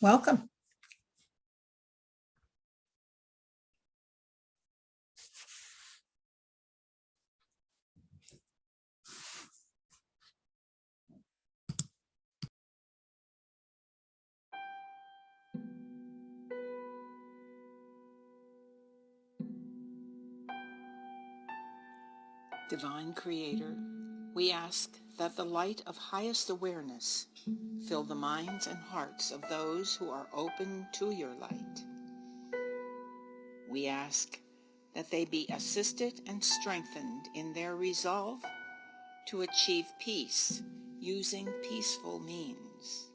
Welcome. Divine Creator, we ask that the light of highest awareness fill the minds and hearts of those who are open to your light. We ask that they be assisted and strengthened in their resolve to achieve peace using peaceful means.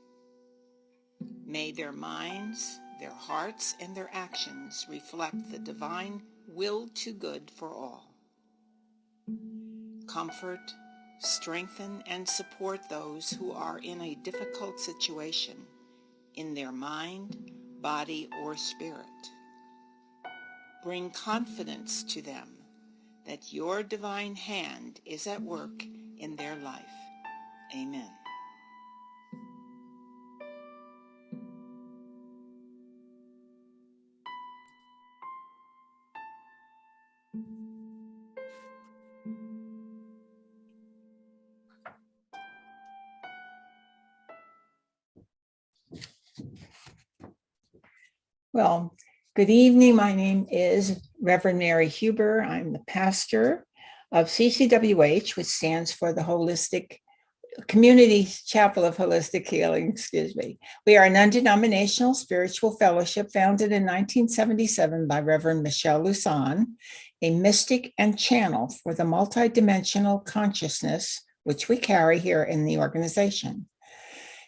May their minds, their hearts, and their actions reflect the divine will to good for all. Comfort, strengthen, and support those who are in a difficult situation in their mind, body, or spirit. Bring confidence to them that your divine hand is at work in their life. Amen. Well, good evening. My name is Reverend Mary Huber. I'm the pastor of CCWH, which stands for the Holistic Community Chapel of Holistic Healing, We are a non-denominational spiritual fellowship founded in 1977 by Reverend Michelle Lusan, a mystic and channel for the multidimensional consciousness which we carry here in the organization.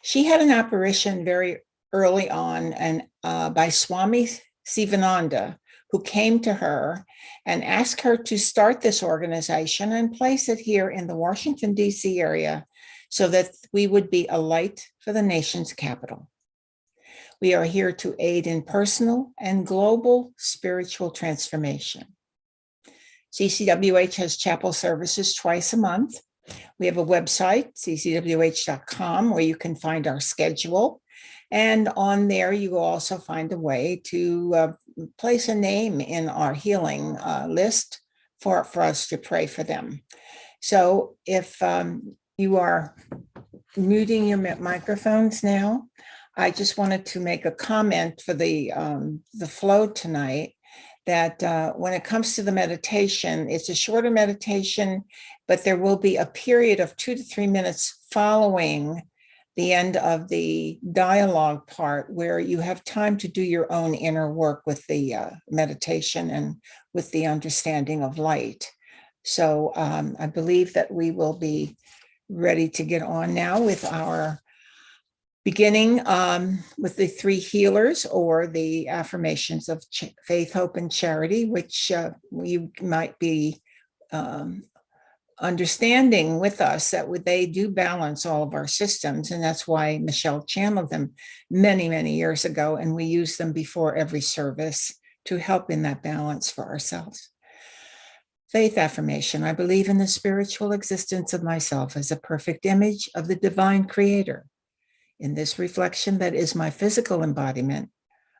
She had an apparition very early on and by Swami Sivananda, who came to her and asked her to start this organization and place it here in the Washington, D.C. area so that we would be a light for the nation's capital. We are here to aid in personal and global spiritual transformation. CCWH has chapel services twice a month. We have a website, ccwh.com, where you can find our schedule. And on there, you will also find a way to place a name in our healing list for us to pray for them. So if you are muting your microphones now, I just wanted to make a comment for the flow tonight that when it comes to the meditation, it's a shorter meditation, but there will be a period of 2 to 3 minutes following the end of the dialogue part where you have time to do your own inner work with the meditation and with the understanding of light. So I believe that we will be ready to get on now with our beginning with the 3 healers or the affirmations of faith, hope, and charity, which you might be understanding with us that they do balance all of our systems. And that's why Michelle channeled them many, many years ago. And we use them before every service to help in that balance for ourselves. Faith affirmation. I believe in the spiritual existence of myself as a perfect image of the divine creator. In this reflection that is my physical embodiment,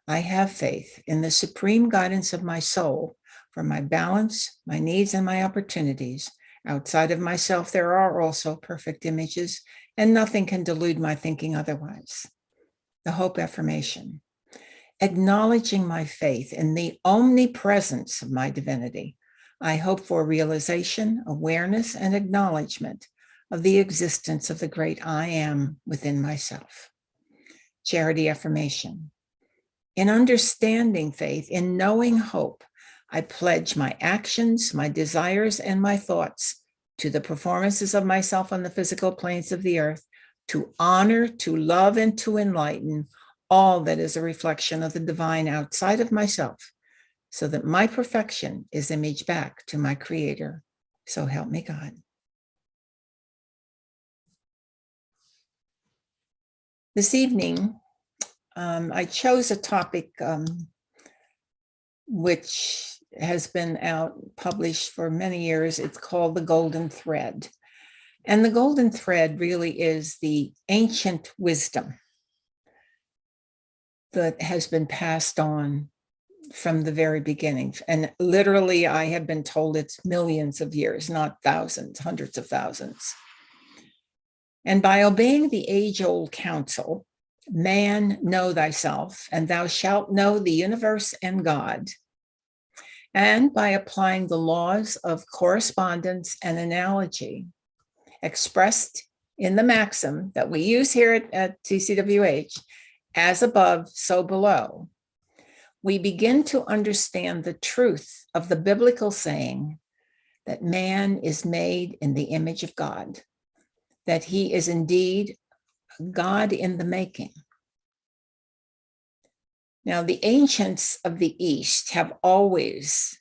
I have faith in the supreme guidance of my soul for my balance, my needs, and my opportunities. Outside of myself, there are also perfect images, and nothing can delude my thinking otherwise. The hope affirmation. Acknowledging my faith in the omnipresence of my divinity, I hope for realization, awareness, and acknowledgement of the existence of the great I am within myself. Charity affirmation. In understanding faith, in knowing hope, I pledge my actions, my desires, and my thoughts to the performances of myself on the physical planes of the earth, to honor, to love, and to enlighten all that is a reflection of the divine outside of myself, so that my perfection is imaged back to my Creator. So help me God. This evening, I chose a topic which has been published for many years. It's called the Golden Thread. And the Golden Thread really is the ancient wisdom that has been passed on from the very beginning. And literally, I have been told it's millions of years, not thousands, hundreds of thousands. And by obeying the age-old counsel, man, know thyself, and thou shalt know the universe and God. And by applying the laws of correspondence and analogy expressed in the maxim that we use here at CCWH, as above, so below, we begin to understand the truth of the biblical saying that man is made in the image of God, that he is indeed God in the making. Now, the ancients of the East have always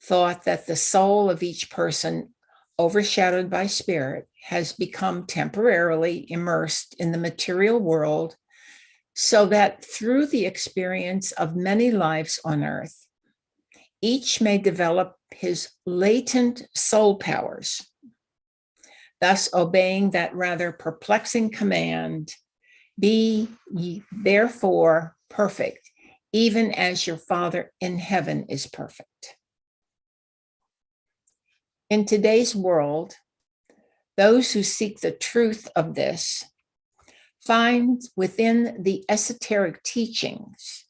thought that the soul of each person, overshadowed by spirit, has become temporarily immersed in the material world, so that through the experience of many lives on earth, each may develop his latent soul powers, thus obeying that rather perplexing command, be ye therefore perfect, even as your Father in heaven is perfect. In today's world, those who seek the truth of this find within the esoteric teachings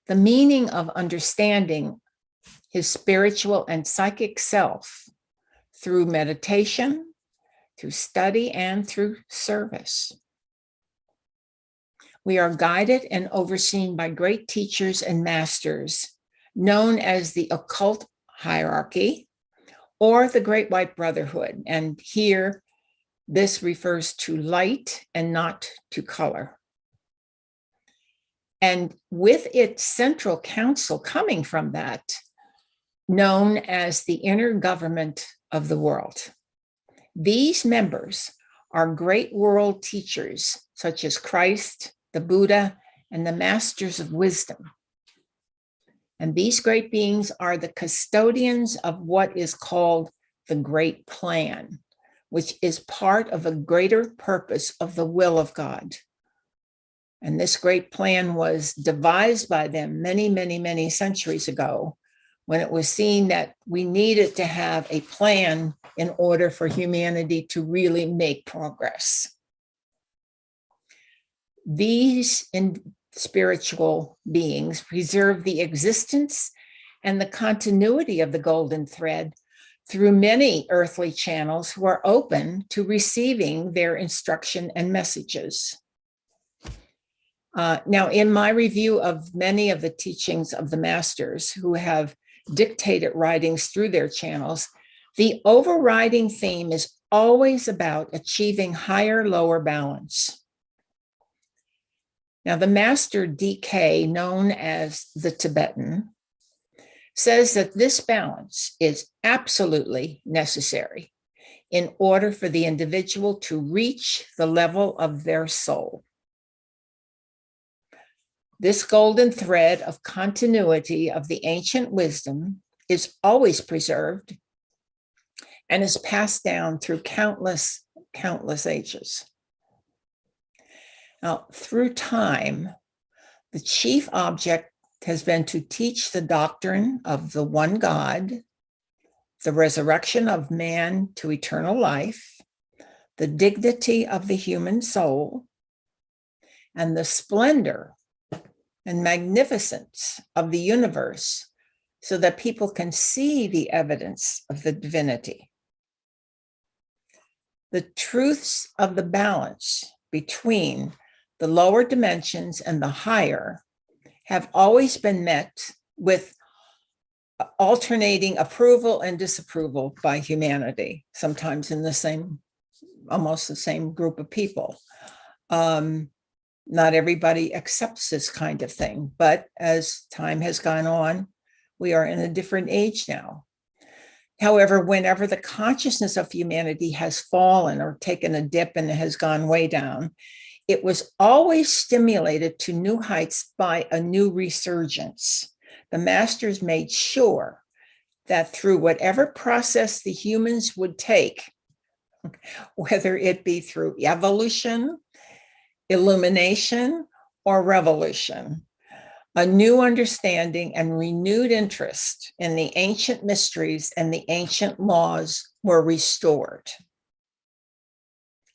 the meaning of understanding his spiritual and psychic self through meditation, through study, and through service. We are guided and overseen by great teachers and masters known as the occult hierarchy or the Great White Brotherhood. And here, this refers to light and not to color. And with its central council coming from that, known as the inner government of the world. These members are great world teachers such as Christ, the Buddha, and the masters of wisdom. And these great beings are the custodians of what is called the Great Plan, which is part of a greater purpose of the will of God. And this great plan was devised by them many, many, many centuries ago, when it was seen that we needed to have a plan in order for humanity to really make progress. These spiritual beings preserve the existence and the continuity of the golden thread through many earthly channels who are open to receiving their instruction and messages. Now, in my review of many of the teachings of the masters who have dictated writings through their channels, the overriding theme is always about achieving higher-lower balance. Now, the master DK, known as the Tibetan, says that this balance is absolutely necessary in order for the individual to reach the level of their soul. This golden thread of continuity of the ancient wisdom is always preserved and is passed down through countless ages. Now, through time, the chief object has been to teach the doctrine of the one God, the resurrection of man to eternal life, the dignity of the human soul, and the splendor and magnificence of the universe, so that people can see the evidence of the divinity. The truths of the balance between the lower dimensions and the higher have always been met with alternating approval and disapproval by humanity, sometimes in almost the same group of people. Not everybody accepts this kind of thing, but as time has gone on, we are in a different age now. However, whenever the consciousness of humanity has fallen or taken a dip and has gone way down, it was always stimulated to new heights by a new resurgence. The masters made sure that through whatever process the humans would take, whether it be through evolution, illumination, or revolution, A new understanding and renewed interest in the ancient mysteries and the ancient laws were restored.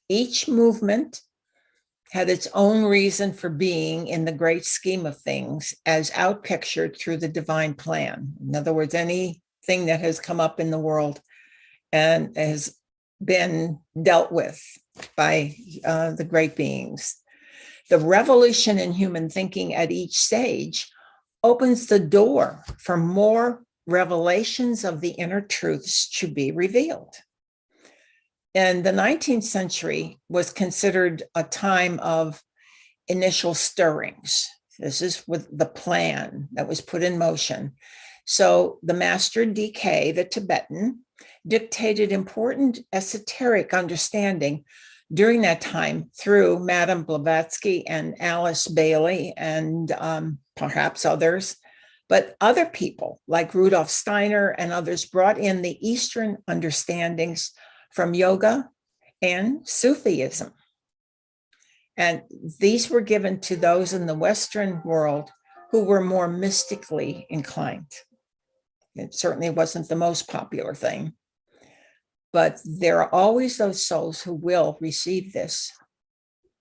Each movement had its own reason for being in the great scheme of things as outpictured through the divine plan. In other words, anything that has come up in the world and has been dealt with by the great beings. The revolution in human thinking at each stage opens the door for more revelations of the inner truths to be revealed. And the 19th century was considered a time of initial stirrings. This is with the plan that was put in motion. So the master DK, the Tibetan, dictated important esoteric understanding during that time through Madame Blavatsky and Alice Bailey and perhaps others. But other people like Rudolf Steiner and others brought in the Eastern understandings from yoga and Sufism. And these were given to those in the Western world who were more mystically inclined. It certainly wasn't the most popular thing, but there are always those souls who will receive this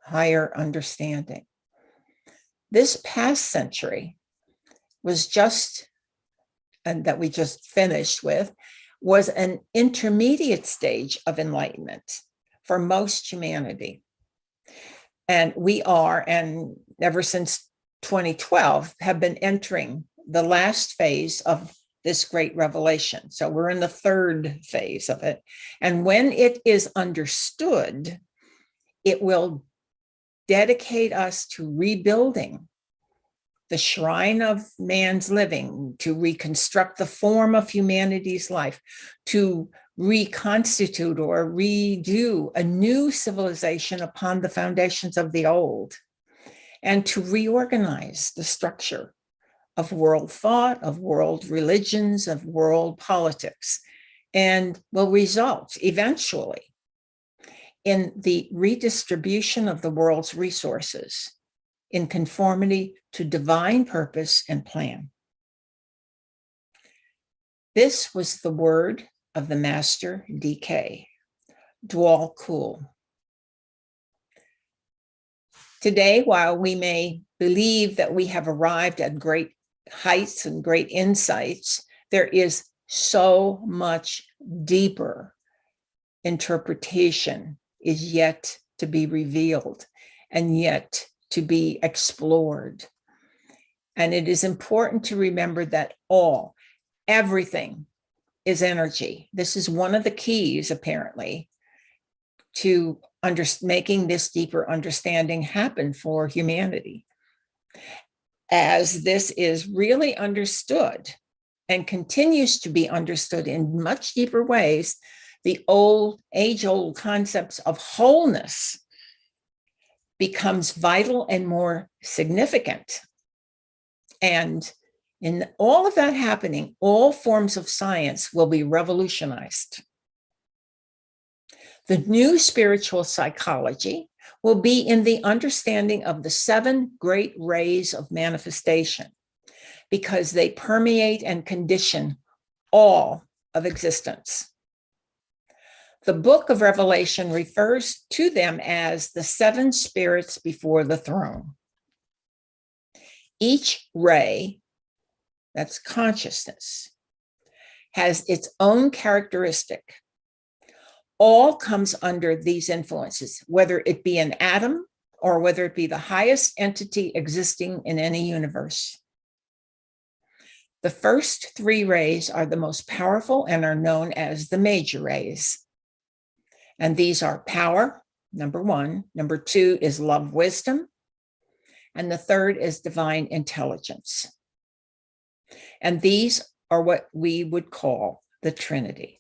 higher understanding. This past century was just, and that we just finished with, was an intermediate stage of enlightenment for most humanity. And we are, and ever since 2012, have been entering the last phase of this great revelation. So we're in the third phase of it. And when it is understood, it will dedicate us to rebuilding the shrine of man's living, to reconstruct the form of humanity's life, to reconstitute or redo a new civilization upon the foundations of the old, and to reorganize the structure of world thought, of world religions, of world politics, and will result eventually in the redistribution of the world's resources in conformity to divine purpose and plan. This was the word of the Master DK, Dwal Kul. Today, while we may believe that we have arrived at great heights and great insights, there is so much deeper interpretation is yet to be revealed and yet to be explored. And it is important to remember that everything is energy. This is one of the keys, apparently, to making this deeper understanding happen for humanity. As this is really understood and continues to be understood in much deeper ways, the age-old concepts of wholeness becomes vital and more significant. And in all of that happening, all forms of science will be revolutionized. The new spiritual psychology will be in the understanding of the 7 great rays of manifestation, because they permeate and condition all of existence. The book of Revelation refers to them as the 7 spirits before the throne. Each ray, that's consciousness, has its own characteristic. All comes under these influences, whether it be an atom or whether it be the highest entity existing in any universe. The first 3 rays are the most powerful and are known as the major rays. And these are power, number 1. Number 2 is love, wisdom. And the third is divine intelligence. And these are what we would call the Trinity.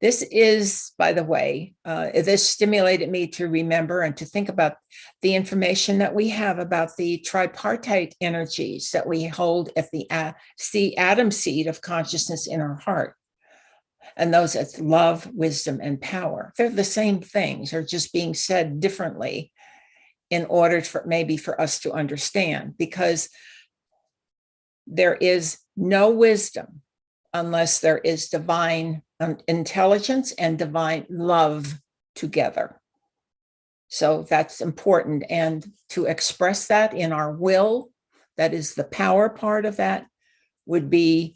This is, by the way, this stimulated me to remember and to think about the information that we have about the tripartite energies that we hold at the atom seed of consciousness in our heart. And those as love, wisdom, and power. They're the same things, they're just being said differently in order for maybe for us to understand, because there is no wisdom unless there is divine intelligence and divine love together. So that's important. And to express that in our will, that is the power part of that, would be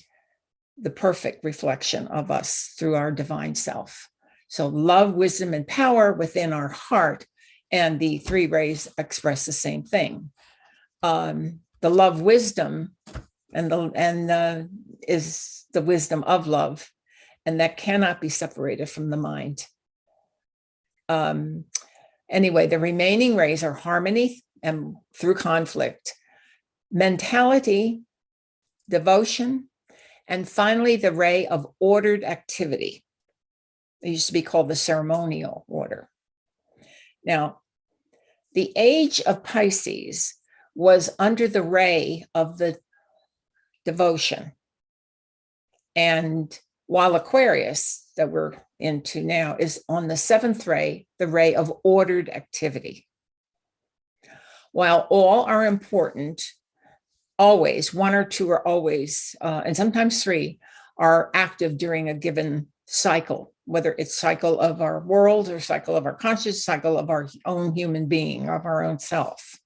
the perfect reflection of us through our divine self. So love, wisdom, and power within our heart, and the three rays express the same thing. The love, wisdom, is the wisdom of love, and that cannot be separated from the mind. Anyway, the remaining rays are harmony and through conflict, mentality, devotion, and finally the ray of ordered activity. It used to be called the ceremonial order. Now, the age of Pisces was under the ray of the devotion. And while Aquarius, that we're into now, is on the seventh ray, the ray of ordered activity. While all are important, always, one or two are always, and sometimes three, are active during a given cycle, whether it's cycle of our world or cycle of our conscious, cycle of our own human being, of our own self.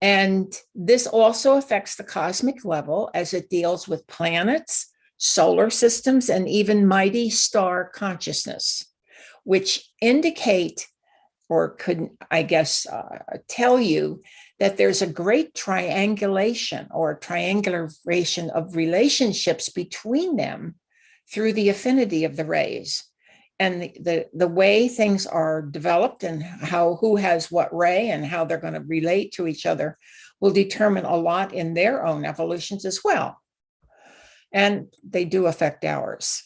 And this also affects the cosmic level as it deals with planets, solar systems, and even mighty star consciousness, which indicate, or could, I guess, tell you that there's a great triangulation or triangulation of relationships between them through the affinity of the rays. And the way things are developed and who has what ray and how they're going to relate to each other will determine a lot in their own evolutions as well. And they do affect ours.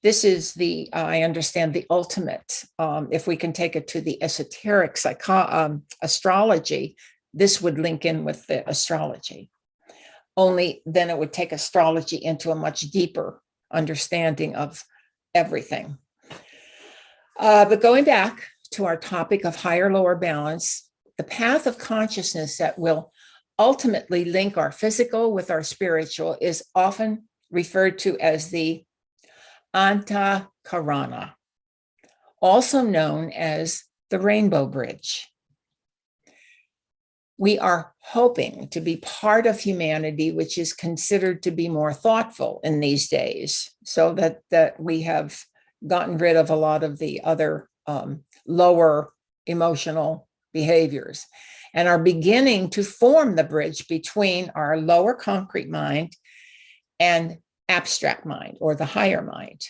This is I understand, the ultimate, if we can take it to the esoteric astrology, this would link in with the astrology. Only then it would take astrology into a much deeper understanding of everything. But going back to our topic of higher lower balance, the path of consciousness that will ultimately link our physical with our spiritual is often referred to as the Antakarana, also known as the Rainbow Bridge. We are hoping to be part of humanity, which is considered to be more thoughtful in these days, so that we have gotten rid of a lot of the other lower emotional behaviors and are beginning to form the bridge between our lower concrete mind and abstract mind, or the higher mind.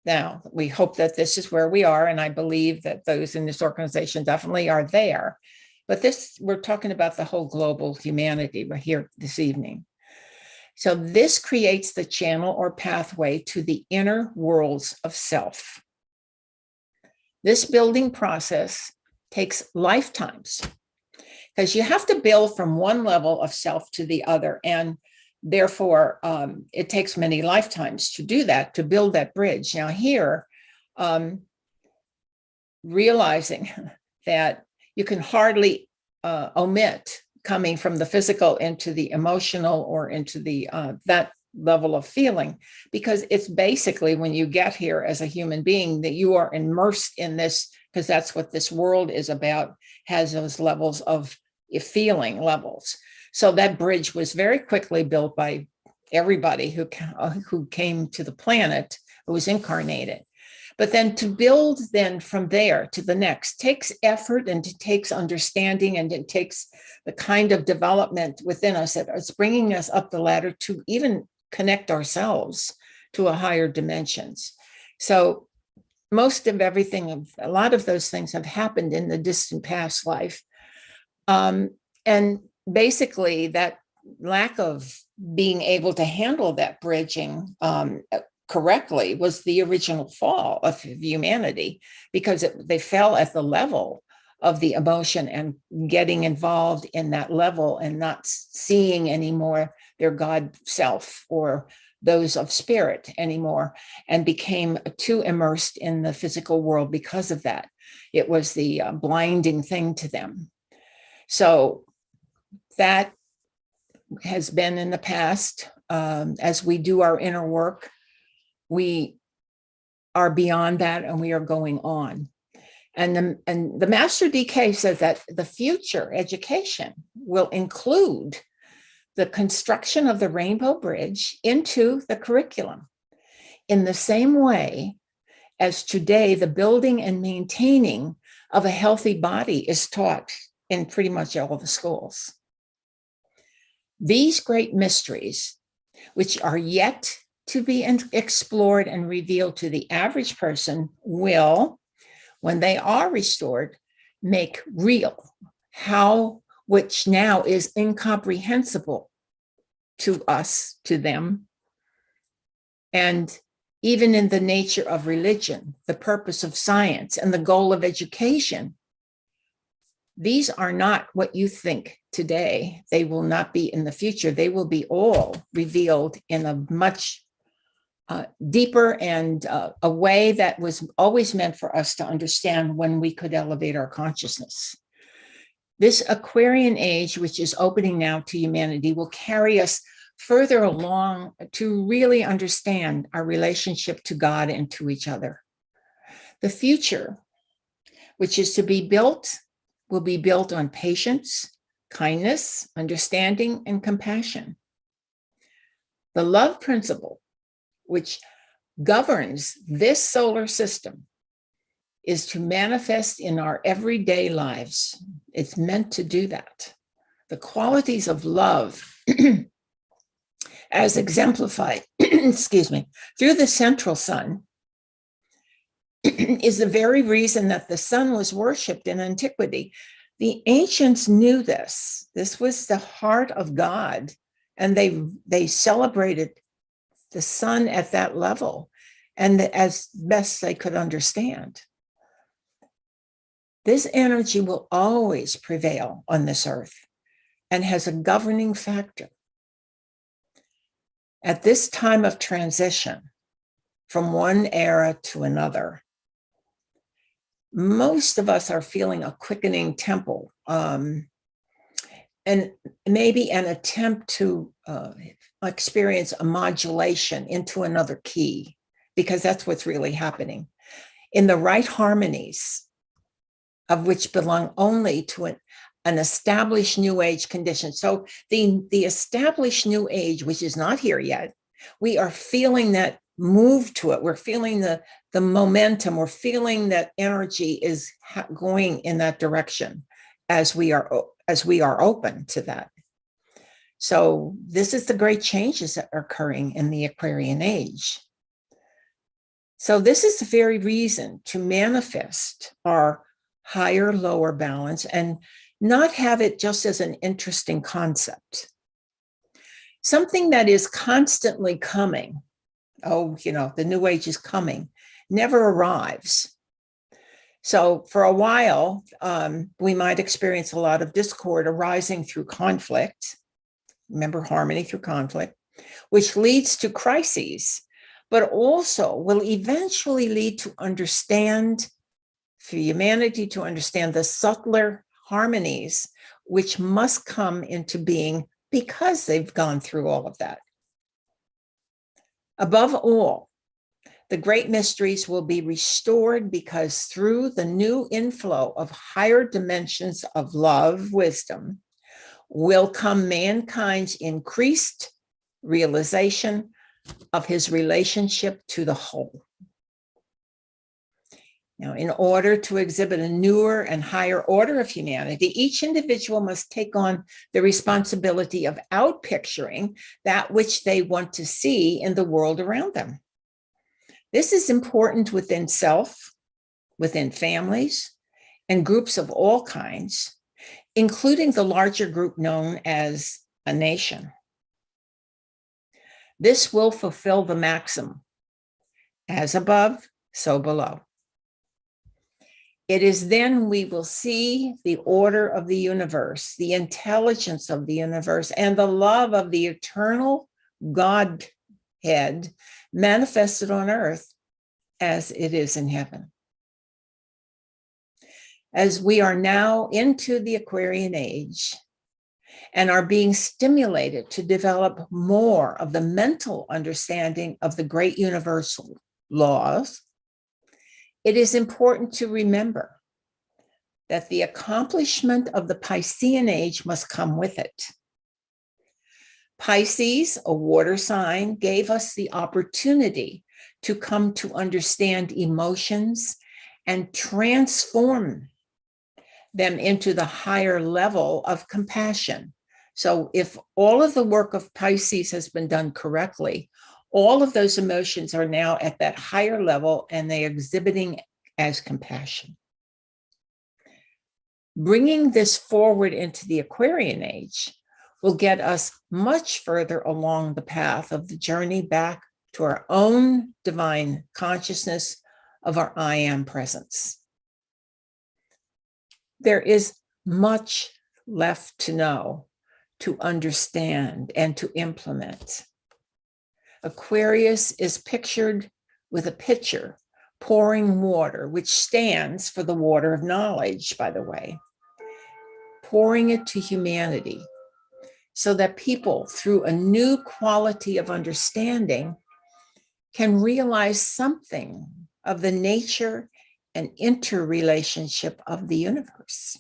Now, we hope that this is where we are, and I believe that those in this organization definitely are there. But we're talking about the whole global humanity right here this evening. So this creates the channel or pathway to the inner worlds of self. This building process takes lifetimes, because you have to build from one level of self to the other. And therefore, it takes many lifetimes to do that, to build that bridge. Now here, realizing that you can hardly omit coming from the physical into the emotional or into the that level of feeling, because it's basically, when you get here as a human being, that you are immersed in this, because that's what this world is about, has those levels of feeling levels. So that bridge was very quickly built by everybody who came to the planet, who was incarnated. But then to build then from there to the next takes effort, and it takes understanding, and it takes the kind of development within us that is bringing us up the ladder to even connect ourselves to a higher dimensions. So most of everything, a lot of those things have happened in the distant past life. And basically that lack of being able to handle that bridging correctly was the original fall of humanity, because they fell at the level of the emotion and getting involved in that level and not seeing anymore their God self or those of spirit anymore, and became too immersed in the physical world because of that. It was the blinding thing to them. So that has been in the past. As we do our inner work, we are beyond that and we are going on. And the Master DK says that the future education will include the construction of the Rainbow Bridge into the curriculum in the same way as today the building and maintaining of a healthy body is taught in pretty much all the schools. These great mysteries, which are yet to be explored and revealed to the average person, will, when they are restored, make real which now is incomprehensible to us, to them, and even in the nature of religion, the purpose of science, and the goal of education. These are not what you think today. They will not be in the future. They will be all revealed in a much deeper and a way that was always meant for us to understand when we could elevate our consciousness. This Aquarian age, which is opening now to humanity, will carry us further along to really understand our relationship to God and to each other. The future, which is to be built, will be built on patience, kindness, understanding, and compassion. The love principle, which governs this solar system, is to manifest in our everyday lives. It's meant to do that. The qualities of love, as exemplified, through the central sun, is the very reason that the sun was worshipped in antiquity. The ancients knew this. This was the heart of God, and they celebrated the sun at that level, and as best they could understand. This energy will always prevail on this earth and has a governing factor. At this time of transition from one era to another, most of us are feeling a quickening tempo, and maybe an attempt to experience a modulation into another key, because that's what's really happening. In the right harmonies, of which belong only to an established New Age condition. So the established New Age, which is not here yet, we are feeling that move to it. We're feeling the momentum. We're feeling that energy is going in that direction as we are open to that. So this is the great changes that are occurring in the Aquarian age. So this is the very reason to manifest our higher lower balance and not have it just as an interesting concept. Something that is constantly coming, the New Age is coming, never arrives. So for a while, we might experience a lot of discord arising through conflict. Remember, harmony through conflict, which leads to crises, but also will eventually lead to understand, for humanity to understand the subtler harmonies which must come into being because they've gone through all of that. Above all, the great mysteries will be restored because through the new inflow of higher dimensions of love, wisdom, will come mankind's increased realization of his relationship to the whole. Now, in order to exhibit a newer and higher order of humanity, each individual must take on the responsibility of outpicturing that which they want to see in the world around them. This is important within self, within families, and groups of all kinds, including the larger group known as a nation. This will fulfill the maxim, as above, so below. It is then we will see the order of the universe, the intelligence of the universe, and the love of the eternal Godhead manifested on earth as it is in heaven. As we are now into the Aquarian age and are being stimulated to develop more of the mental understanding of the great universal laws, it is important to remember that the accomplishment of the Piscean age must come with it. Pisces, a water sign, gave us the opportunity to come to understand emotions and transform them into the higher level of compassion. So if all of the work of Pisces has been done correctly, all of those emotions are now at that higher level and they are exhibiting as compassion. Bringing this forward into the Aquarian age will get us much further along the path of the journey back to our own divine consciousness of our I am presence. There is much left to know, to understand, and to implement. Aquarius is pictured with a pitcher pouring water, which stands for the water of knowledge, by the way, pouring it to humanity so that people, through a new quality of understanding, can realize something of the nature and interrelationship of the universe.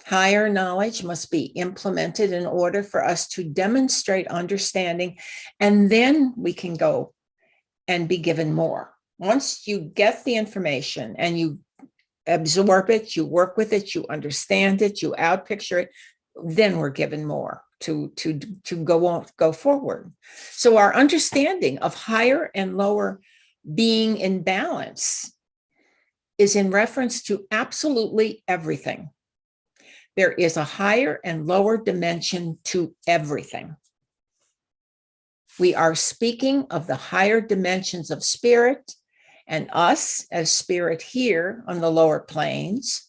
Higher knowledge must be implemented in order for us to demonstrate understanding, and then we can go and be given more. Once you get the information and you absorb it, you work with it, you understand it, you outpicture it, then we're given more to go forward. So our understanding of higher and lower being in balance is in reference to absolutely everything. There is a higher and lower dimension to everything. We are speaking of the higher dimensions of spirit and us as spirit here on the lower planes.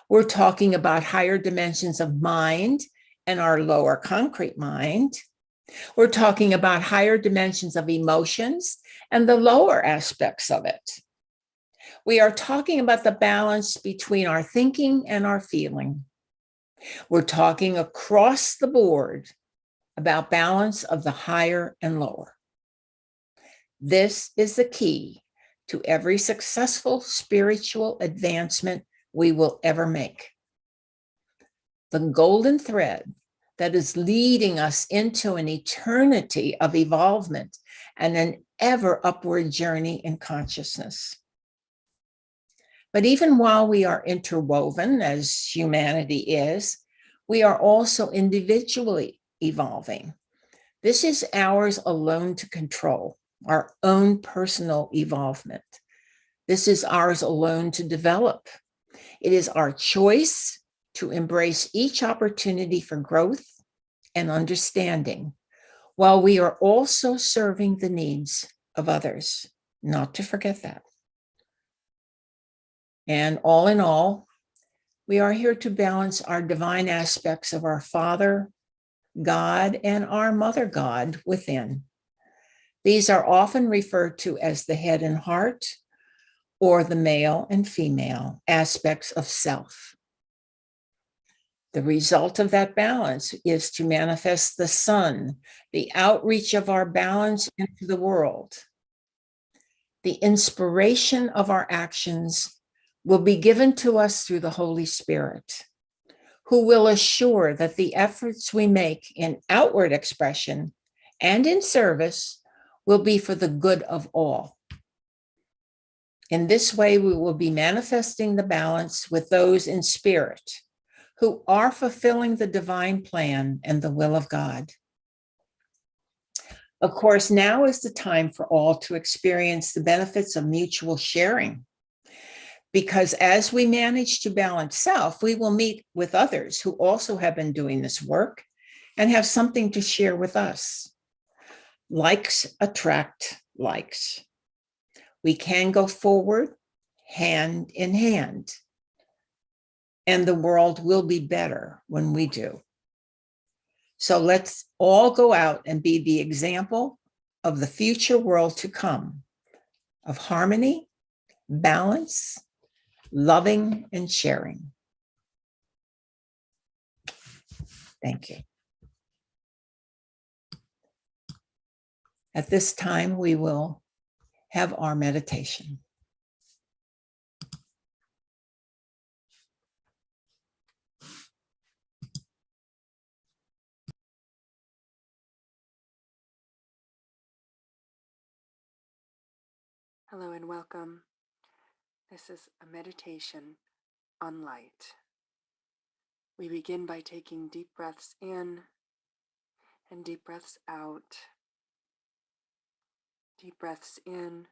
We're talking about higher dimensions of mind and our lower concrete mind. We're talking about higher dimensions of emotions and the lower aspects of it. We are talking about the balance between our thinking and our feeling. We're talking across the board about balance of the higher and lower. This is the key to every successful spiritual advancement we will ever make. The golden thread that is leading us into an eternity of evolvement and an ever upward journey in consciousness. But even while we are interwoven, as humanity is, we are also individually evolving. This is ours alone to control, our own personal evolvement. This is ours alone to develop. It is our choice to embrace each opportunity for growth and understanding, while we are also serving the needs of others, not to forget that. And all in all, we are here to balance our divine aspects of our Father, God, and our Mother God within. These are often referred to as the head and heart, or the male and female aspects of self. The result of that balance is to manifest the sun, the outreach of our balance into the world. The inspiration of our actions will be given to us through the Holy Spirit, who will assure that the efforts we make in outward expression and in service will be for the good of all. In this way, we will be manifesting the balance with those in spirit who are fulfilling the divine plan and the will of God. Of course, now is the time for all to experience the benefits of mutual sharing, because as we manage to balance self, we will meet with others who also have been doing this work and have something to share with us. Likes attract likes. We can go forward hand in hand, and the world will be better when we do. So let's all go out and be the example of the future world to come, of harmony, balance, loving and sharing. Thank you. At this time, we will have our meditation. Hello and welcome. This is a meditation on light. We begin by taking deep breaths in and deep breaths out. Deep breaths in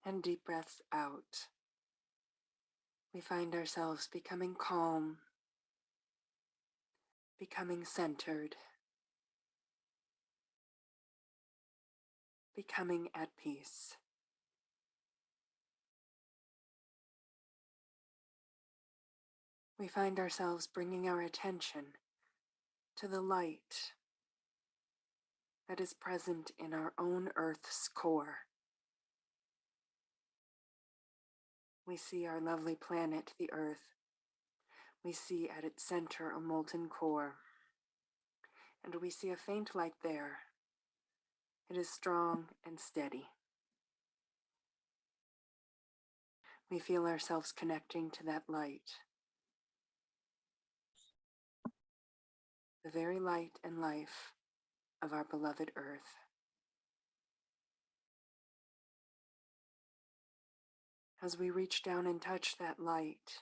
and deep breaths out. We find ourselves becoming calm, becoming centered, becoming at peace. We find ourselves bringing our attention to the light that is present in our own Earth's core. We see our lovely planet, the Earth. We see at its center a molten core, and we see a faint light there. It is strong and steady. We feel ourselves connecting to that light, the very light and life of our beloved Earth. As we reach down and touch that light,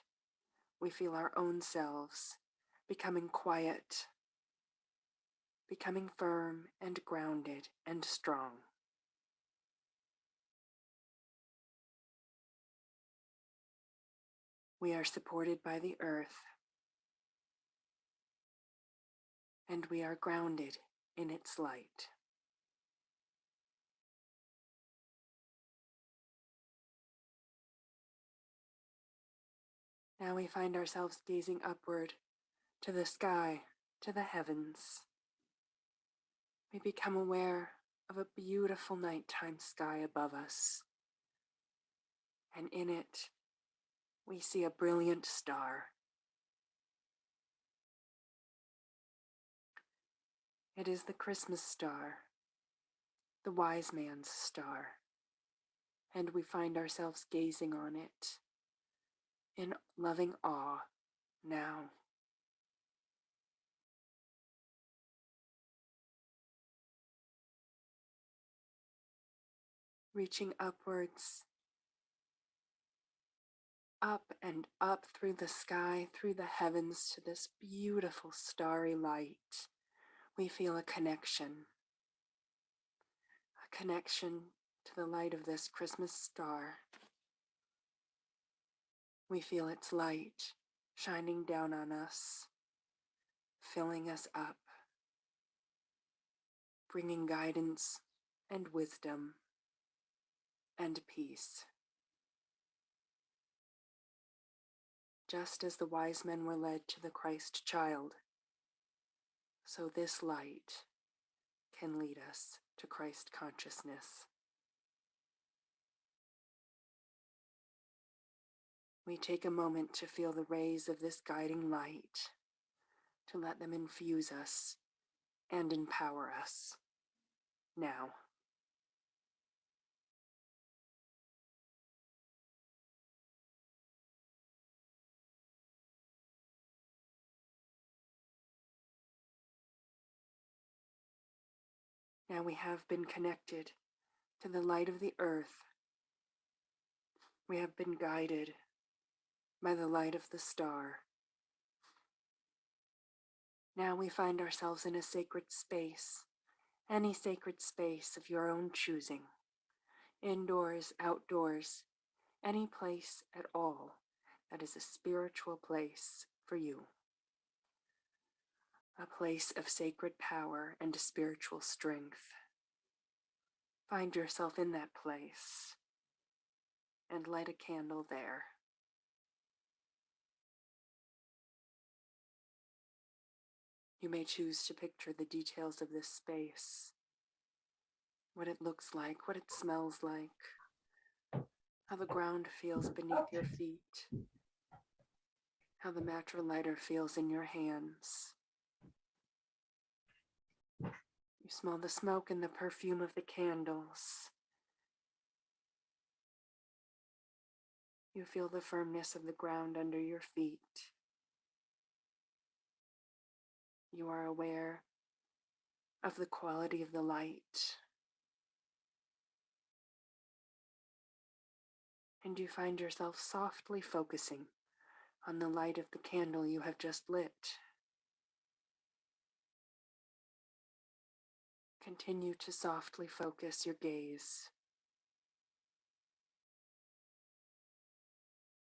we feel our own selves becoming quiet, becoming firm and grounded and strong. We are supported by the Earth, and we are grounded in its light. Now we find ourselves gazing upward to the sky, to the heavens. We become aware of a beautiful nighttime sky above us, and in it we see a brilliant star. It is the Christmas star, the wise man's star, and we find ourselves gazing on it in loving awe now. Reaching upwards, up and up through the sky, through the heavens to this beautiful starry light, we feel a connection to the light of this Christmas star. We feel its light shining down on us, filling us up, bringing guidance and wisdom and peace. Just as the wise men were led to the Christ child, so this light can lead us to Christ consciousness. We take a moment to feel the rays of this guiding light, to let them infuse us and empower us now. Now we have been connected to the light of the earth. We have been guided by the light of the star. Now we find ourselves in a sacred space, any sacred space of your own choosing, indoors, outdoors, any place at all that is a spiritual place for you. A place of sacred power and spiritual strength. Find yourself in that place and light a candle there. You may choose to picture the details of this space, what it looks like, what it smells like, how the ground feels beneath your feet, how the mattress lighter feels in your hands. You smell the smoke and the perfume of the candles. You feel the firmness of the ground under your feet. You are aware of the quality of the light. And you find yourself softly focusing on the light of the candle you have just lit. Continue to softly focus your gaze,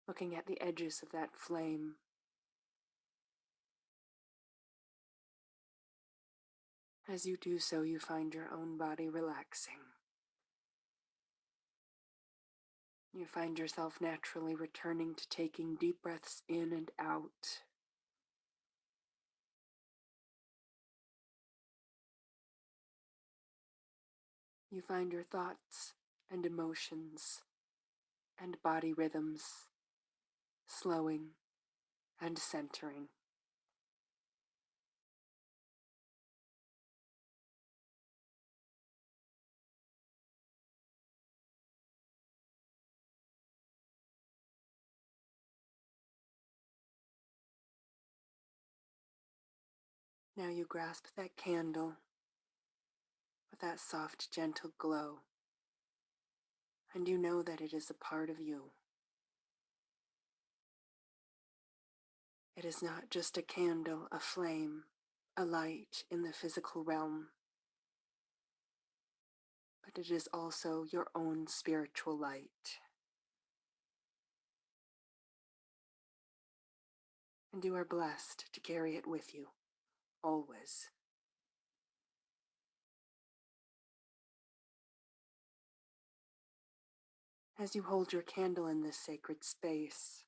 looking at the edges of that flame. As you do so, you find your own body relaxing. You find yourself naturally returning to taking deep breaths in and out. You find your thoughts and emotions and body rhythms slowing and centering. Now you grasp that candle with that soft, gentle glow, and you know that it is a part of you. It is not just a candle, a flame, a light in the physical realm, but it is also your own spiritual light. And you are blessed to carry it with you, always. As you hold your candle in this sacred space,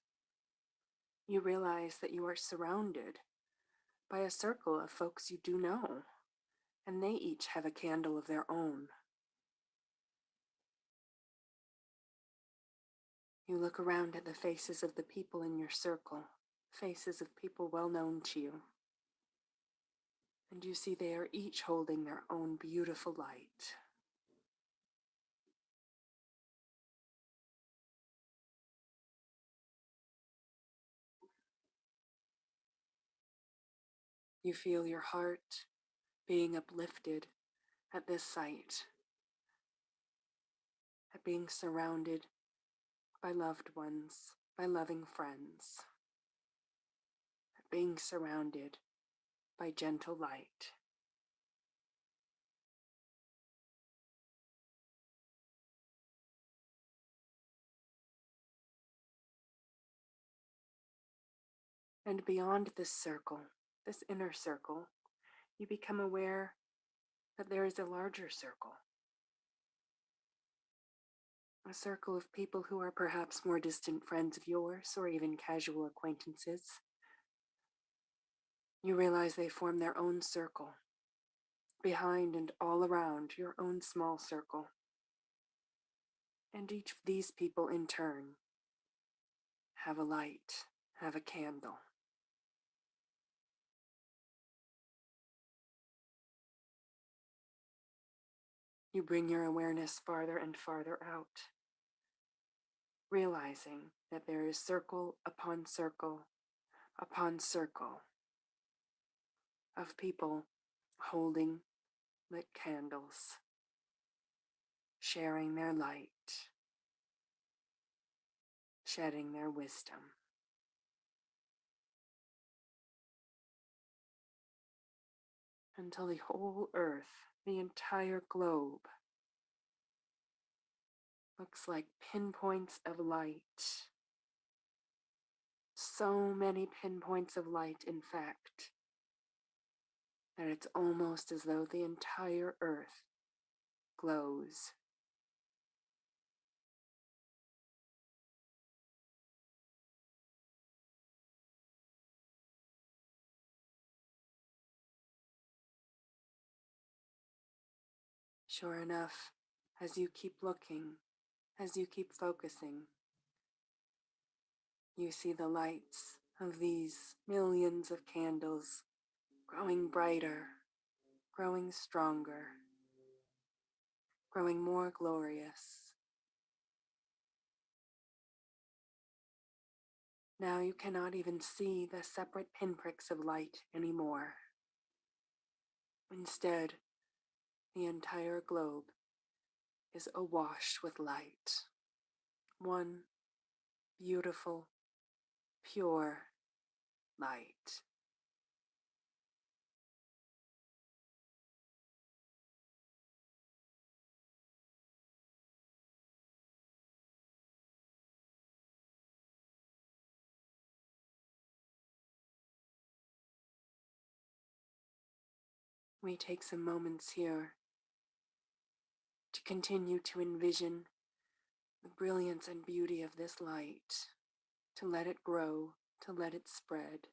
you realize that you are surrounded by a circle of folks you do know, and they each have a candle of their own. You look around at the faces of the people in your circle, faces of people well known to you, and you see they are each holding their own beautiful light. You feel your heart being uplifted at this sight, at being surrounded by loved ones, by loving friends, at being surrounded by gentle light. And beyond this circle, this inner circle, you become aware that there is a larger circle. A circle of people who are perhaps more distant friends of yours or even casual acquaintances. You realize they form their own circle, behind and all around your own small circle. And each of these people in turn have a light, have a candle. You bring your awareness farther and farther out, realizing that there is circle upon circle upon circle of people holding lit candles, sharing their light, shedding their wisdom. Until the whole earth, the entire globe, looks like pinpoints of light. So many pinpoints of light, in fact, that it's almost as though the entire earth glows. Sure enough, as you keep looking As you keep focusing, you see the lights of these millions of candles growing brighter, growing stronger, growing more glorious. Now you cannot even see the separate pinpricks of light anymore. Instead, the entire globe is awash with light. One beautiful, pure light. We take some moments here to continue to envision the brilliance and beauty of this light, to let it grow, to let it spread.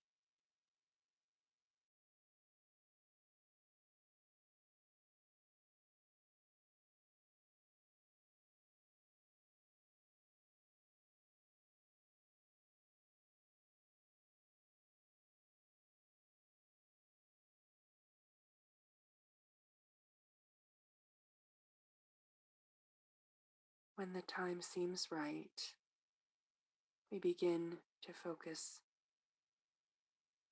When the time seems right, we begin to focus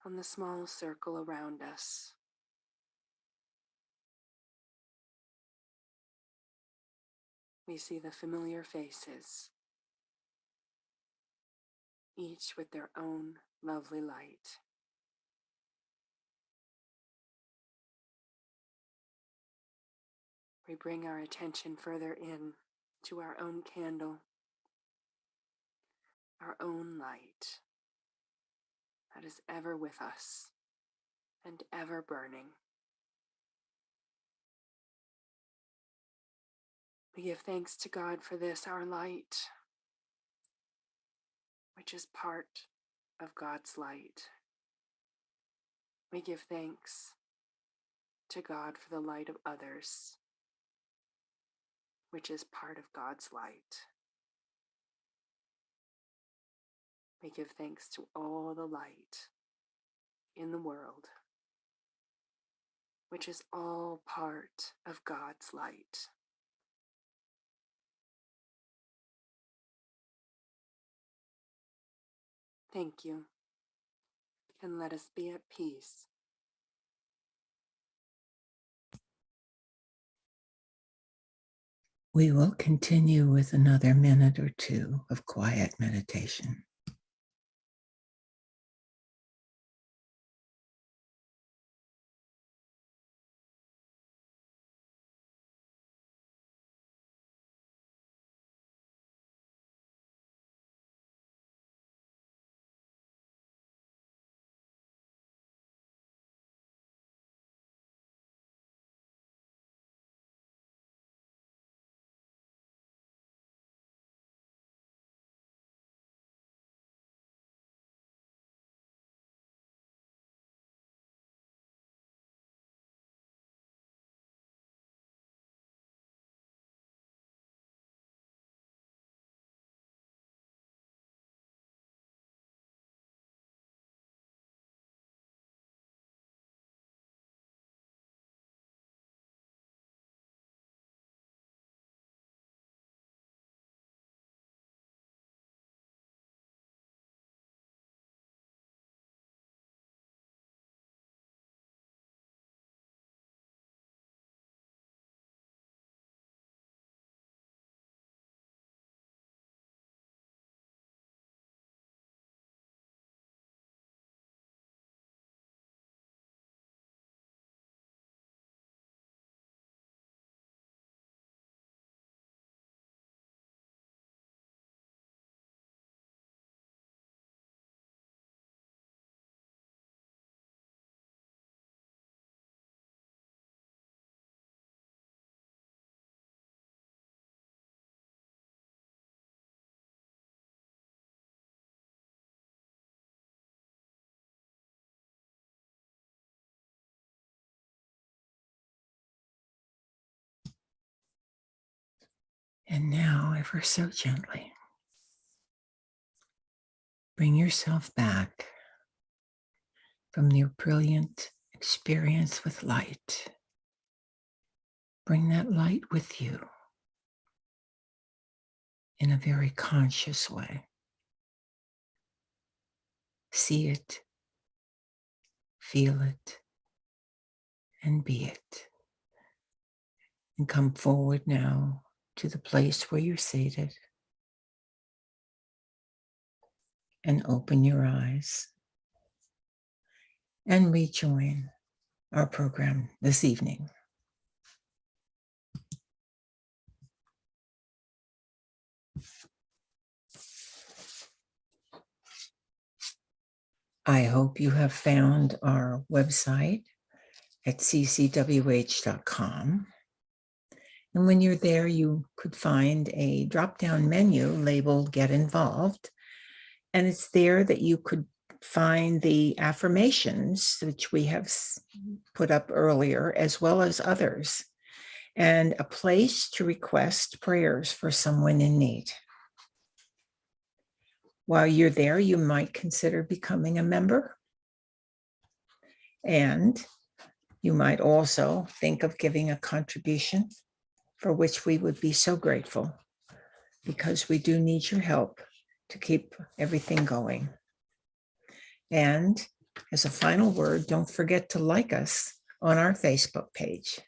on the small circle around us. We see the familiar faces, each with their own lovely light. We bring our attention further in to our own candle, our own light that is ever with us and ever burning. We give thanks to God for this, our light, which is part of God's light. We give thanks to God for the light of others, which is part of God's light. We give thanks to all the light in the world, which is all part of God's light. Thank you, and let us be at peace. We will continue with another minute or two of quiet meditation. And now, ever so gently, bring yourself back from your brilliant experience with light. Bring that light with you in a very conscious way. See it, feel it, and be it. And come forward now to the place where you're seated and open your eyes and rejoin our program this evening. I hope you have found our website at ccwh.com. And when you're there, you could find a drop-down menu labeled Get Involved. And it's there that you could find the affirmations, which we have put up earlier, as well as others, and a place to request prayers for someone in need. While you're there, you might consider becoming a member. And you might also think of giving a contribution, for which we would be so grateful, because we do need your help to keep everything going. And as a final word, don't forget to like us on our Facebook page.